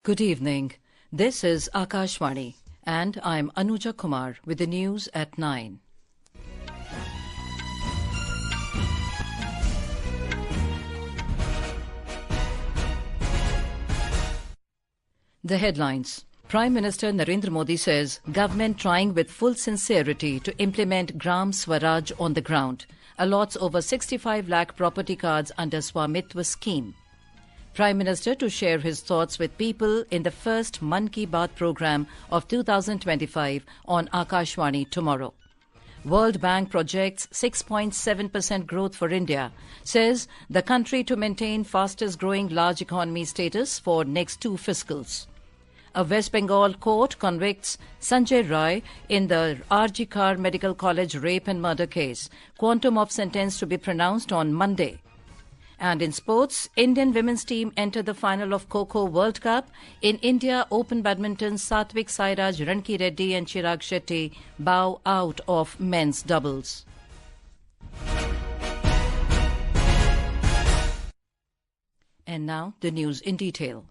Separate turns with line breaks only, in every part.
Good evening. This is Akashvani, and I'm Anuja Kumar with the news at 9. The headlines. Prime Minister Narendra Modi says government trying with full sincerity to implement Gram Swaraj on the ground. Allots over 65 lakh property cards under SVAMITVA Scheme. Prime Minister to share his thoughts with people in the first Mann Ki Baat program of 2025 on Akashvani tomorrow. World Bank projects 6.7% growth for India, says the country to maintain fastest growing large economy status for next two fiscals. A West Bengal Court convicts Sanjay Rai in the RG Kar Medical College rape and murder case. Quantum of sentence to be pronounced on Monday. And in sports, Indian women's team entered the final of Kho Kho World Cup. In India, Open Badminton, Satvik Sairaj, Ranki Reddy and Chirag Shetty bow out of men's doubles. And now, the news in detail.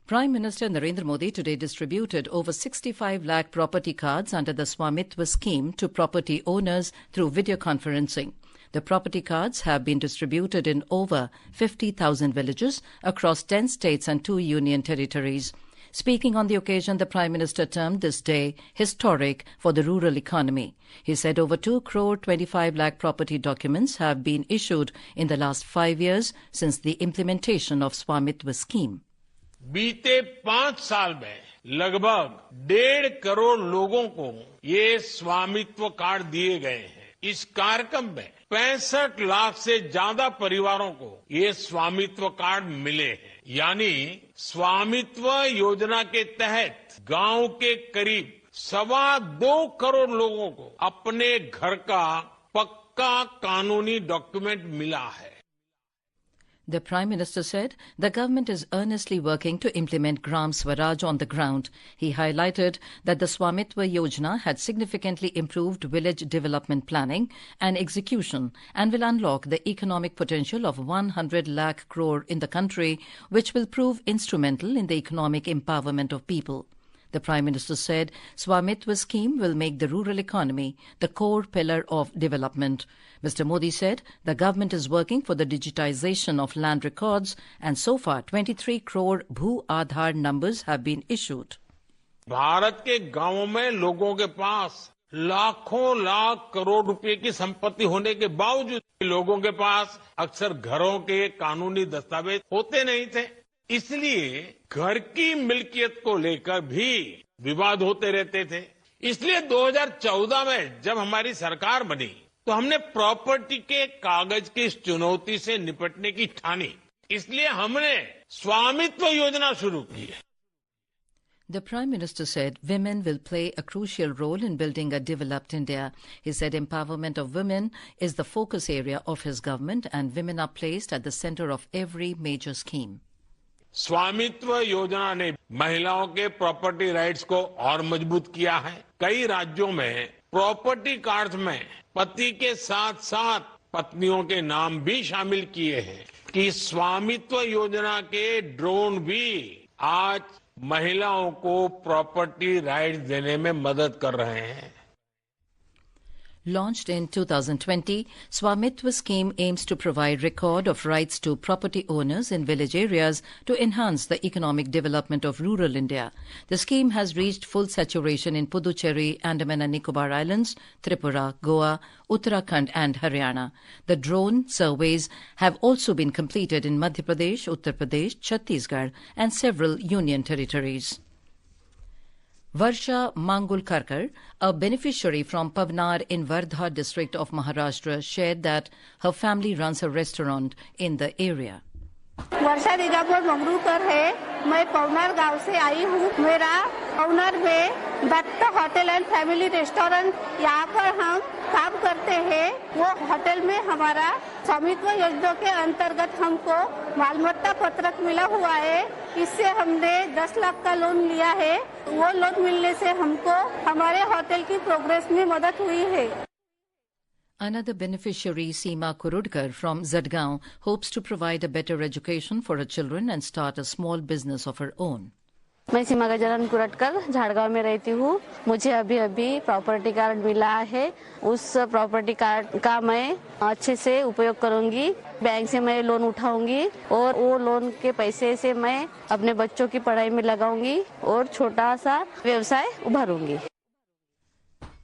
Prime Minister Narendra Modi today distributed over 65 lakh property cards under the SVAMITVA scheme to property owners through video conferencing. The property cards have been distributed in over 50,000 villages across 10 states and 2 union territories. Speaking on the occasion, the Prime Minister termed this day historic for the rural economy. He said over 2 crore 25 lakh property documents have been issued in the last 5 years since the implementation of SVAMITVA scheme.
बीते 5 साल में लगभग 1.5 करोड़ लोगों को ये स्वामित्व card दिए गए हैं। इस कार्यक्रम में 65 लाख से ज्यादा परिवारों को ये स्वामित्व कार्ड मिले हैं। यानी स्वामित्व योजना के तहत गांव के करीब 2.25 करोड़ लोगों को अपने घर का पक्का कानूनी डॉक्यूमेंट मिला है।
The Prime Minister said the government is earnestly working to implement Gram Swaraj on the ground. He highlighted that the Swamitva Yojana had significantly improved village development planning and execution and will unlock the economic potential of 100 lakh crore in the country, which will prove instrumental in the economic empowerment of people. The Prime Minister said SVAMITVA scheme will make the rural economy the core pillar of development. Mr. Modi said the government is working for the digitization of land records and so far 23 crore Bhu Aadhaar numbers have been issued.
Bharat के गांवों में लोगों के पास लाखों लाख करोड़ रुपए की संपत्ति होने के बावजूद लोगों के पास अक्सर घरों के कानूनी दस्तावेज होते नहीं थे। इसलिए घर की मिल्कियत को लेकर भी विवाद होते रहते थे। इसलिए 2014 में जब हमारी सरकार बनी तो हमने प्रॉपर्टी के कागज की इस चुनौती से निपटने की ठानी। इसलिए हमने स्वामित्व योजना शुरू की है।
The Prime Minister said women will play a crucial role in building a developed India. He said empowerment of women is the focus area of his government and women are placed at the center of every major scheme.
स्वामित्व योजना ने महिलाओं के property rights को और मजबूत किया है। कई राज्यों में प्रॉपर्टी कार्ड में पति के साथ साथ पत्नियों के नाम भी शामिल किए हैं कि स्वामित्व योजना के ड्रोन भी आज महिलाओं को प्रॉपर्टी राइट्स देने में मदद कर रहे हैं।
Launched in 2020, SVAMITVA scheme aims to provide record of rights to property owners in village areas to enhance the economic development of rural India. The scheme has reached full saturation in Puducherry, Andaman and Nicobar Islands, Tripura, Goa, Uttarakhand and Haryana. The drone surveys have also been completed in Madhya Pradesh, Uttar Pradesh, Chhattisgarh and several union territories. Varsha Mangulkarkar, a beneficiary from Pavnar in Wardha district of Maharashtra, shared that her family runs a restaurant in the area.
वर्षा रिजापुर मंगरूकर है। मैं पवनार गांव से आई हूँ। मेरा पवनार में Datta hotel and family restaurant यहाँ पर हम काम करते हैं। वो होटल में हमारा स्वामित्व योजना के अंतर्गत हमको मालमत्ता पत्रक मिला हुआ है। इससे हमने 10 लाख का लोन लिया है। वो लोन मिलने से हमको हमारे होटल की प्रोग्रेस में मदद हुई है।
Another beneficiary, Seema Kurudkar from Zadgaon, hopes to provide a better education for her children and start a small business of her own.
मैं सीमा गजानन कुरटकर झाड़गांव में रहती हूँ। मुझे अभी प्रॉपर्टी कार्ड मिला है। उस प्रॉपर्टी कार्ड का मैं अच्छे से उपयोग करूंगी। बैंक से मैं लोन उठाऊंगी और वो लोन के पैसे से मैं अपने बच्चों की पढ़ाई में लगाऊंगी और छोटा सा व्यवसाय उभारूंगी।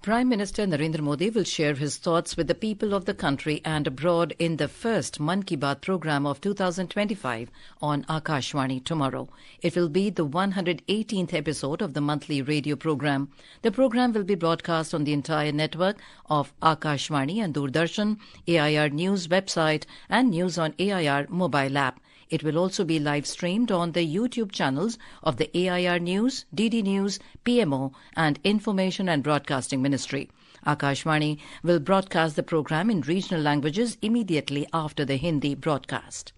Prime Minister Narendra Modi will share his thoughts with the people of the country and abroad in the first Mann Ki Baat program of 2025 on Akashvani tomorrow. It will be the 118th episode of the monthly radio program. The program will be broadcast on the entire network of Akashvani and Doordarshan, AIR News website and News on AIR mobile app. It will also be live streamed on the YouTube channels of the AIR News, DD News, PMO and Information and Broadcasting Ministry. Akashvani will broadcast the program in regional languages immediately after the Hindi broadcast.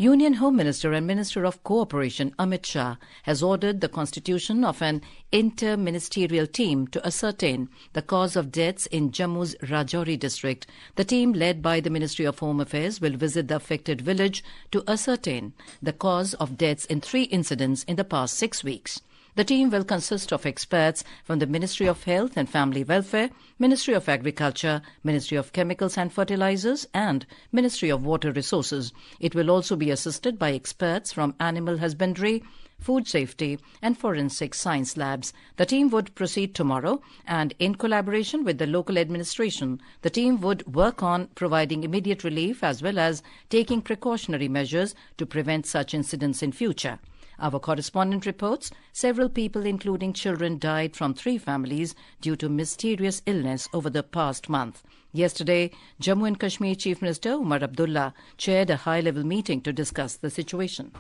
Union Home Minister and Minister of Cooperation Amit Shah has ordered the constitution of an Inter-Ministerial Team to ascertain the cause of deaths in Jammu's Rajouri district. The team, led by the Ministry of Home Affairs, will visit the affected village to ascertain the cause of deaths in 3 incidents in the past 6 weeks. The team will consist of experts from the Ministry of Health and Family Welfare, Ministry of Agriculture, Ministry of Chemicals and Fertilizers and Ministry of Water Resources. It will also be assisted by experts from Animal Husbandry, Food Safety and Forensic Science Labs. The team would proceed tomorrow and in collaboration with the local administration, the team would work on providing immediate relief as well as taking precautionary measures to prevent such incidents in future. Our correspondent reports several people, including children, died from 3 families due to mysterious illness over the past month. Yesterday, Jammu and Kashmir Chief Minister Umar Abdullah chaired a high-level meeting to discuss the situation.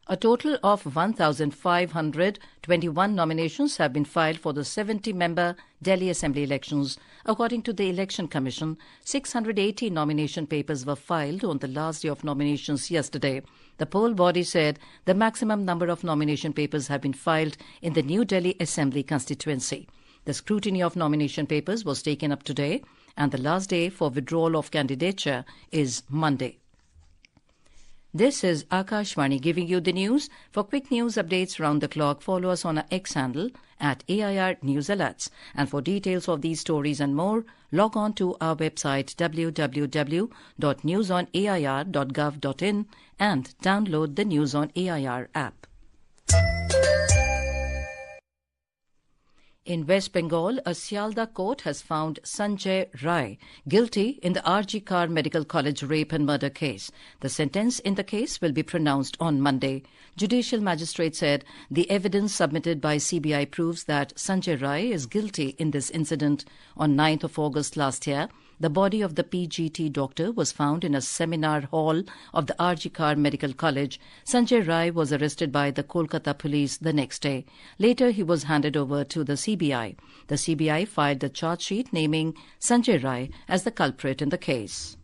A total of 1,521 nominations have been filed for the 70-member Delhi Assembly elections. According to the Election Commission, 680 nomination papers were filed on the last day of nominations yesterday. The poll body said the maximum number of nomination papers have been filed in the New Delhi Assembly constituency. The scrutiny of nomination papers was taken up today, and the last day for withdrawal of candidature is Monday. This is Akashvani giving you the news. For quick news updates round the clock, follow us on our X handle at AIR News Alerts. And for details of these stories and more, log on to our website www.newsonair.gov.in and download the News on AIR app. In West Bengal, a Sialda court has found Sanjay Rai guilty in the RG Kar Medical College rape and murder case. The sentence in the case will be pronounced on Monday. Judicial magistrate said the evidence submitted by CBI proves that Sanjay Rai is guilty in this incident. On 9th of August last year, the body of the PGT doctor was found in a seminar hall of the RG Kar Medical College. Sanjay Rai was arrested by the Kolkata police the next day. Later, he was handed over to the CBI. The CBI filed a charge sheet naming Sanjay Rai as the culprit in the case.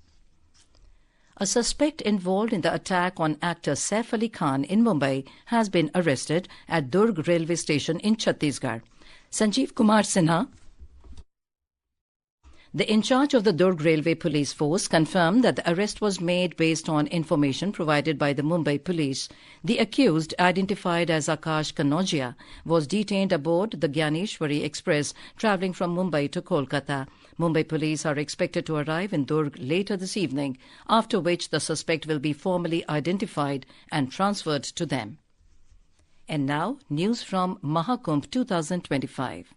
A suspect involved in the attack on actor Saif Ali Khan in Mumbai has been arrested at Durg railway station in Chhattisgarh. Sanjeev Kumar Sinha, the in charge of the Durg Railway Police Force, confirmed that the arrest was made based on information provided by the Mumbai police. The accused, identified as Akash Kanojia, was detained aboard the Gyaneshwari Express travelling from Mumbai to Kolkata. Mumbai police are expected to arrive in Durg later this evening, after which the suspect will be formally identified and transferred to them. And now, news from Mahakumbh 2025.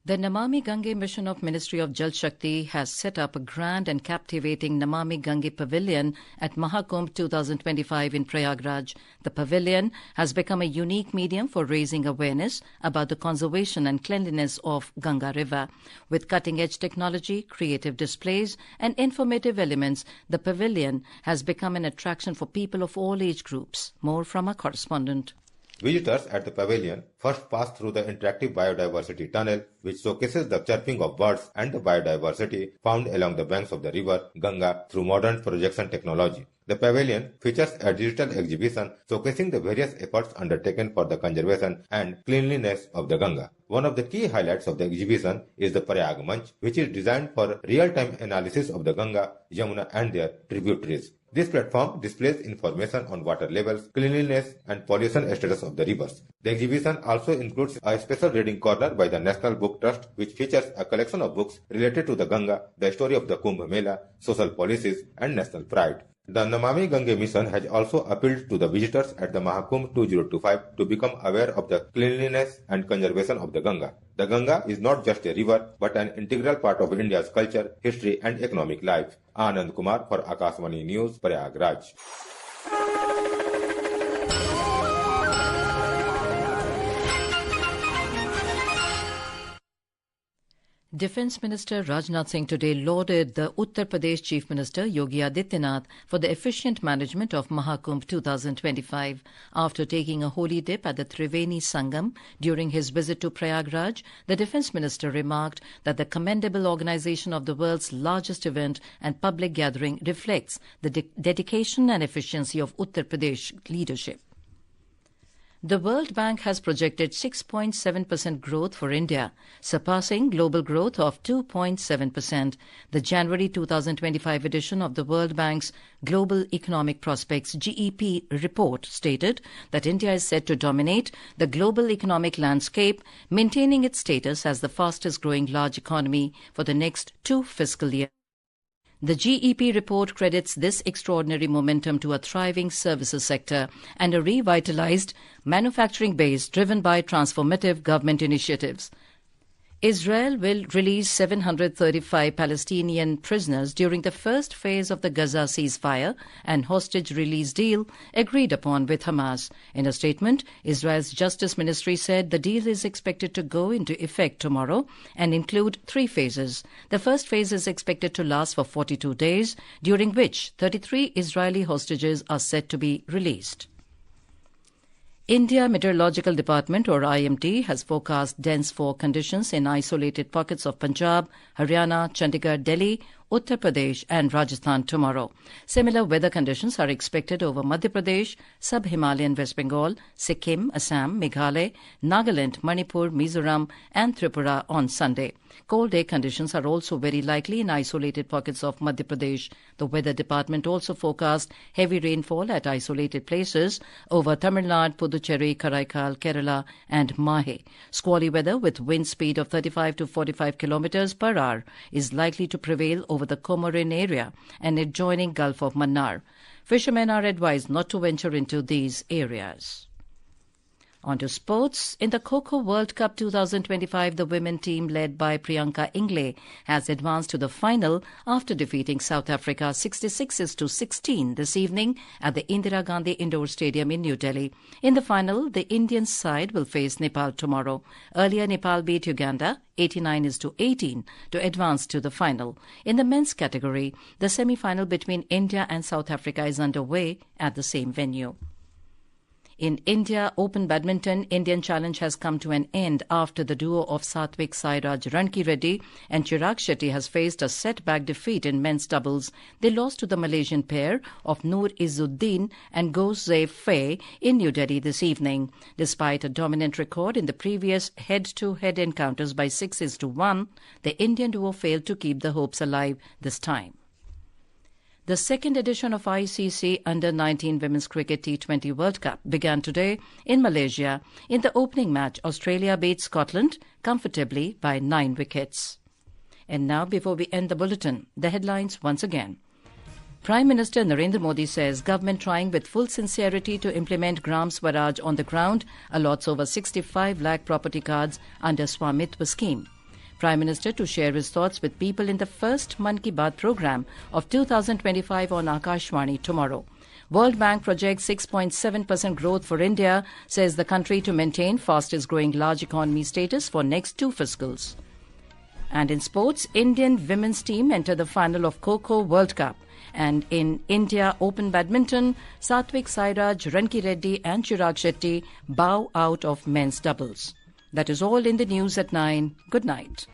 The Namami Gange mission of Ministry of Jal Shakti has set up a grand and captivating Namami Gange pavilion at Mahakumbh 2025 in Prayagraj. The pavilion has become a unique medium for raising awareness about the conservation and cleanliness of Ganga River. With cutting-edge technology, creative displays and informative elements, the pavilion has become an attraction for people of all age groups. More from our correspondent.
Visitors at the pavilion first pass through the interactive biodiversity tunnel, which showcases the chirping of birds and the biodiversity found along the banks of the river Ganga through modern projection technology. The pavilion features a digital exhibition showcasing the various efforts undertaken for the conservation and cleanliness of the Ganga. One of the key highlights of the exhibition is the Prayag Manch, which is designed for real-time analysis of the Ganga, Jamuna and their tributaries. This platform displays information on water levels, cleanliness and pollution status of the rivers. The exhibition also includes a special reading corner by the National Book Trust, which features a collection of books related to the Ganga, the story of the Kumbh Mela, social policies and national pride. The Namami Gange mission has also appealed to the visitors at the Mahakumbh 2025 to become aware of the cleanliness and conservation of the Ganga. The Ganga is not just a river, but an integral part of India's culture, history and economic life. Anand Kumar for Akashvani News, Prayagraj.
Defence Minister Rajnath Singh today lauded the Uttar Pradesh Chief Minister Yogi Adityanath for the efficient management of Mahakumbh 2025. After taking a holy dip at the Triveni Sangam during his visit to Prayagraj, the Defence Minister remarked that the commendable organisation of the world's largest event and public gathering reflects the dedication and efficiency of Uttar Pradesh leadership. The World Bank has projected 6.7% growth for India, surpassing global growth of 2.7%. The January 2025 edition of the World Bank's Global Economic Prospects (GEP) report stated that India is set to dominate the global economic landscape, maintaining its status as the fastest growing large economy for the next 2 fiscal years. The GEP report credits this extraordinary momentum to a thriving services sector and a revitalized manufacturing base driven by transformative government initiatives. Israel will release 735 Palestinian prisoners during the first phase of the Gaza ceasefire and hostage release deal agreed upon with Hamas. In a statement, Israel's Justice Ministry said the deal is expected to go into effect tomorrow and include 3 phases. The first phase is expected to last for 42 days, during which 33 Israeli hostages are set to be released. India Meteorological Department or IMD has forecast dense fog conditions in isolated pockets of Punjab, Haryana, Chandigarh, Delhi, Uttar Pradesh and Rajasthan tomorrow. Similar weather conditions are expected over Madhya Pradesh, Sub-Himalayan West Bengal, Sikkim, Assam, Meghalaya, Nagaland, Manipur, Mizoram and Tripura on Sunday. Cold day conditions are also very likely in isolated pockets of Madhya Pradesh. The Weather Department also forecast heavy rainfall at isolated places over Tamil Nadu, Puducherry, Karaikal, Kerala and Mahe. Squally weather with wind speed of 35 to 45 kilometers per hour is likely to prevail over the Comorin area and adjoining Gulf of Mannar. Fishermen are advised not to venture into these areas. On to sports. In the Kho Kho World Cup 2025, the women team led by Priyanka Ingle has advanced to the final after defeating South Africa 66-16 this evening at the Indira Gandhi Indoor Stadium in New Delhi. In the final, the Indian side will face Nepal tomorrow. Earlier, Nepal beat Uganda 89-18 to advance to the final. In the men's category, the semi-final between India and South Africa is underway at the same venue. In India Open Badminton, Indian challenge has come to an end after the duo of Satvik Sairaj Ranki-Reddy and Chirag Shetty has faced a setback defeat in men's doubles. They lost to the Malaysian pair of Noor Izzuddin and Gose Fei in New Delhi this evening. Despite a dominant record in the previous head-to-head encounters by 6-1, the Indian duo failed to keep the hopes alive this time. The second edition of ICC Under-19 Women's Cricket T20 World Cup began today in Malaysia. In the opening match, Australia beat Scotland comfortably by 9 wickets. And now, before we end the bulletin, the headlines once again. Prime Minister Narendra Modi says government trying with full sincerity to implement Gram Swaraj on the ground, allots over 65 lakh property cards under SVAMITVA Scheme. Prime Minister to share his thoughts with people in the first Mann Ki Baat program of 2025 on Akashvani tomorrow. World Bank projects 6.7% growth for India, says the country to maintain fastest growing large economy status for next 2 fiscals. And in sports, Indian women's team enter the final of Kho Kho World Cup And in India Open Badminton, Satvik Sairaj, Ranki Reddy and Chirag Shetty bow out of men's doubles. That is all in the news at 9. Good night.